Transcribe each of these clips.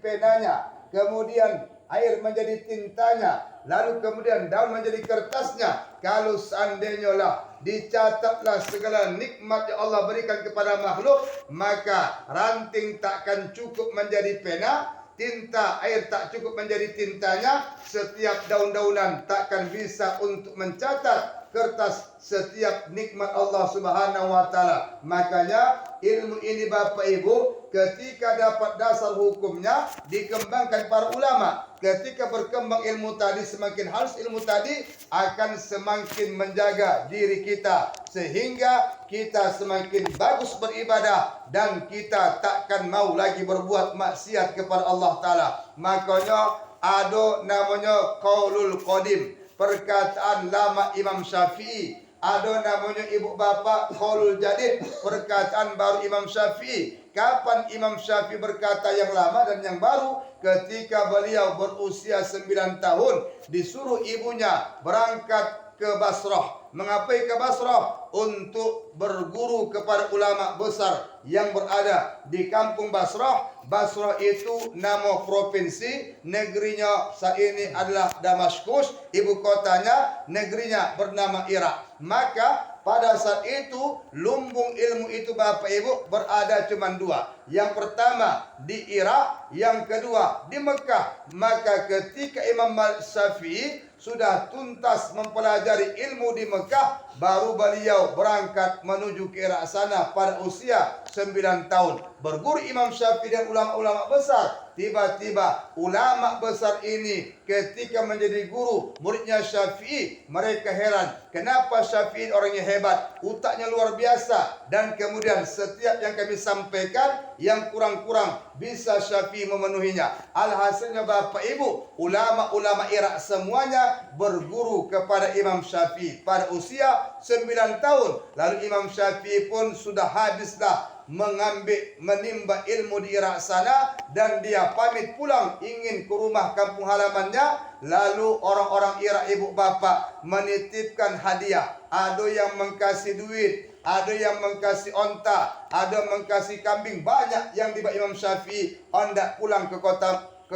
penanya, kemudian air menjadi tintanya, lalu kemudian daun menjadi kertasnya. Kalau seandainya lah dicatatlah segala nikmat yang Allah berikan kepada makhluk, maka ranting takkan cukup menjadi pena, tinta air tak cukup menjadi tintanya, setiap daun-daunan takkan bisa untuk mencatat kertas setiap nikmat Allah Subhanahu wa taala. Makanya ilmu ini Bapak Ibu, ketika dapat dasar hukumnya dikembangkan para ulama. Ketika berkembang ilmu tadi, semakin halus ilmu tadi, akan semakin menjaga diri kita, sehingga kita semakin bagus beribadah dan kita takkan mau lagi berbuat maksiat kepada Allah Ta'ala. Makanya ada namanya qaulul qadim, perkataan lama Imam Syafi'i. Ada namanya ibu bapa qaulul jadid, perkataan baru Imam Syafi'i. Kapan Imam Syafi'i berkata yang lama dan yang baru? Ketika beliau berusia 9 tahun, disuruh ibunya berangkat ke Basrah. Mengapai ke Basrah? Untuk berguru kepada ulama besar yang berada di kampung Basrah. Basrah itu nama provinsi, negerinya saat ini adalah Damaskus, ibu kotanya, negerinya bernama Irak. Maka pada saat itu lumbung ilmu itu Bapak Ibu berada cuma dua. Yang pertama di Irak, yang kedua di Mekah. Maka ketika Imam Syafi'i sudah tuntas mempelajari ilmu di Mekah, baru beliau berangkat menuju ke Irak sana pada usia 9 tahun. Berguru Imam Syafi'i dan ulama-ulama besar. Tiba-tiba ulama besar ini ketika menjadi guru muridnya Syafi'i, mereka heran. Kenapa Syafi'i orangnya hebat, utaknya luar biasa, dan kemudian setiap yang kami sampaikan yang kurang-kurang bisa Syafi'i memenuhinya. Alhasilnya Bapak Ibu, ulama-ulama Irak semuanya berguru kepada Imam Syafi'i pada usia 9 tahun. Lalu Imam Syafi'i pun sudah habislah menimba ilmu di Irak sana, dan dia pamit pulang ingin ke rumah kampung halamannya. Lalu orang-orang Irak ibu bapak menitipkan hadiah. Ada yang mengkasih duit, ada yang mengkasih onta, ada mengkasih kambing, banyak yang dibawa Imam Syafi'i hendak pulang ke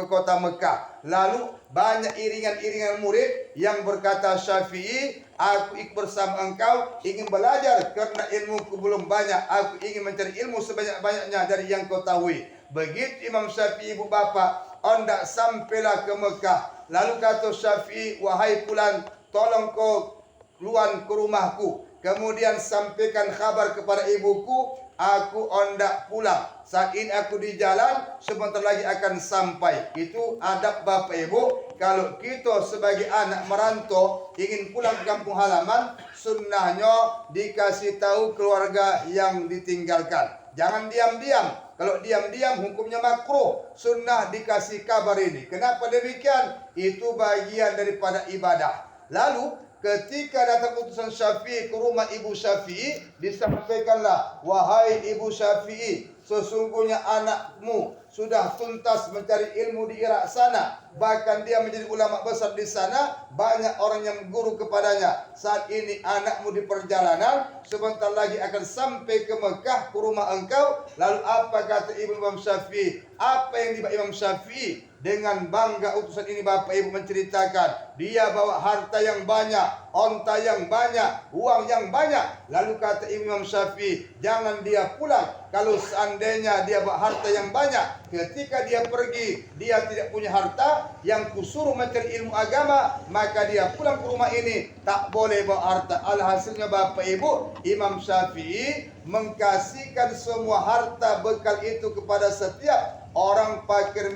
kota Mekah. Lalu banyak iringan-iringan murid yang berkata, Syafi'i, aku ikut bersama engkau ingin belajar karena ilmuku belum banyak. Aku ingin mencari ilmu sebanyak-banyaknya dari yang kau tahu. Begitu Imam Syafi'i ibu bapa hendak sampailah ke Mekah. Lalu kata Syafi'i, wahai fulan, tolong kau keluar ke rumahku, kemudian sampaikan kabar kepada ibuku, aku hendak pulang. Saat ini aku di jalan, sebentar lagi akan sampai. Itu adab Bapak Ibu. Kalau kita sebagai anak merantau ingin pulang ke kampung halaman, sunnahnya dikasih tahu keluarga yang ditinggalkan. Jangan diam-diam. Kalau diam-diam hukumnya makruh. Sunnah dikasih kabar ini. Kenapa demikian? Itu bagian daripada ibadah. Lalu ketika datang utusan Syafi'i ke rumah ibu Syafi'i, disampaikanlah, wahai ibu Syafi'i, sesungguhnya anakmu sudah tuntas mencari ilmu di Irak sana. Bahkan dia menjadi ulama besar di sana. Banyak orang yang guru kepadanya. Saat ini anakmu di perjalanan, sebentar lagi akan sampai ke Mekah, ke rumah engkau. Lalu apa kata ibu Imam Syafi'i? Apa yang dibawa Imam Syafi'i? Dengan bangga utusan ini Bapak Ibu menceritakan, dia bawa harta yang banyak, onta yang banyak, uang yang banyak. Lalu kata Imam Syafi'i, jangan dia pulang kalau seandainya dia bawa harta yang banyak. Ketika dia pergi, dia tidak punya harta, yang kusuruh mencari ilmu agama, maka dia pulang ke rumah ini tak boleh bawa harta. Alhasilnya Bapak Ibu, Imam Syafi'i mengkasihkan semua harta bekal itu kepada setiap orang fakir